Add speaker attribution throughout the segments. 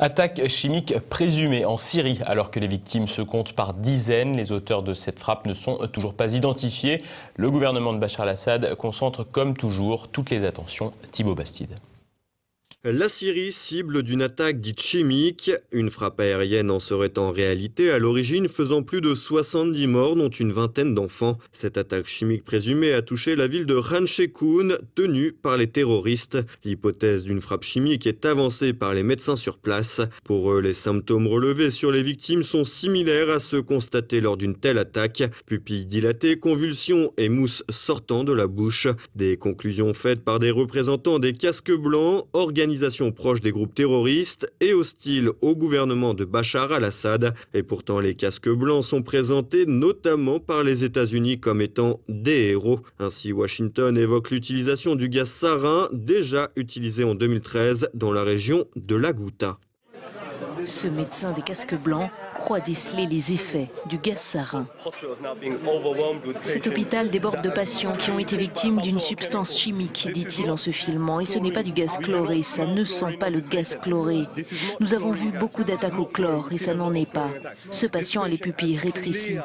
Speaker 1: Attaque chimique présumée en Syrie. Alors que les victimes se comptent par dizaines, les auteurs de cette frappe ne sont toujours pas identifiés. Le gouvernement de Bachar el-Assad concentre comme toujours toutes les attentions. Thibaut Bastide.
Speaker 2: La Syrie, cible d'une attaque dite chimique. Une frappe aérienne en serait en réalité à l'origine, faisant plus de 70 morts, dont une vingtaine d'enfants. Cette attaque chimique présumée a touché la ville de Khan Sheikhoun, tenue par les terroristes. L'hypothèse d'une frappe chimique est avancée par les médecins sur place. Pour eux, les symptômes relevés sur les victimes sont similaires à ceux constatés lors d'une telle attaque. Pupilles dilatées, convulsions et mousse sortant de la bouche. Des conclusions faites par des représentants des casques blancs, organisation proche des groupes terroristes et hostile au gouvernement de Bachar el-Assad. Et pourtant, les casques blancs sont présentés notamment par les États-Unis comme étant des héros. Ainsi, Washington évoque l'utilisation du gaz sarin, déjà utilisé en 2013 dans la région de la Ghouta.
Speaker 3: Ce médecin des casques blancs croit déceler les effets du gaz sarin. Cet hôpital déborde de patients qui ont été victimes d'une substance chimique, dit-il en se filmant. Et ce n'est pas du gaz chloré, ça ne sent pas le gaz chloré. Nous avons vu beaucoup d'attaques au chlore et ça n'en est pas. Ce patient a les pupilles rétrécies.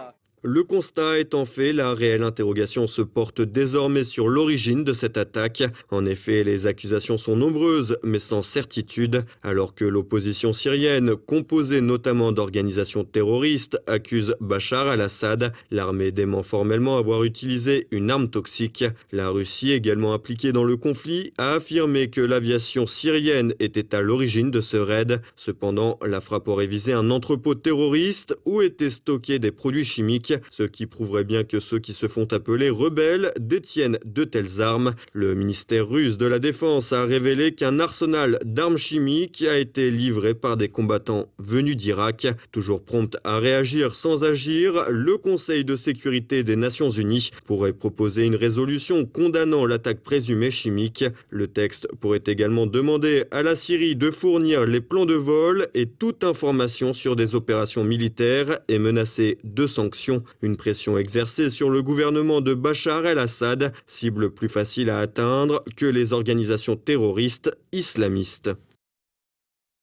Speaker 2: Le constat étant fait, la réelle interrogation se porte désormais sur l'origine de cette attaque. En effet, les accusations sont nombreuses, mais sans certitude. Alors que l'opposition syrienne, composée notamment d'organisations terroristes, accuse Bachar el-Assad, l'armée dément formellement avoir utilisé une arme toxique. La Russie, également impliquée dans le conflit, a affirmé que l'aviation syrienne était à l'origine de ce raid. Cependant, la frappe aurait visé un entrepôt terroriste où étaient stockés des produits chimiques, ce qui prouverait bien que ceux qui se font appeler rebelles détiennent de telles armes. Le ministère russe de la Défense a révélé qu'un arsenal d'armes chimiques a été livré par des combattants venus d'Irak. Toujours prompt à réagir sans agir, le Conseil de sécurité des Nations Unies pourrait proposer une résolution condamnant l'attaque présumée chimique. Le texte pourrait également demander à la Syrie de fournir les plans de vol et toute information sur des opérations militaires et menacer de sanctions. Une pression exercée sur le gouvernement de Bachar el-Assad, cible plus facile à atteindre que les organisations terroristes islamistes.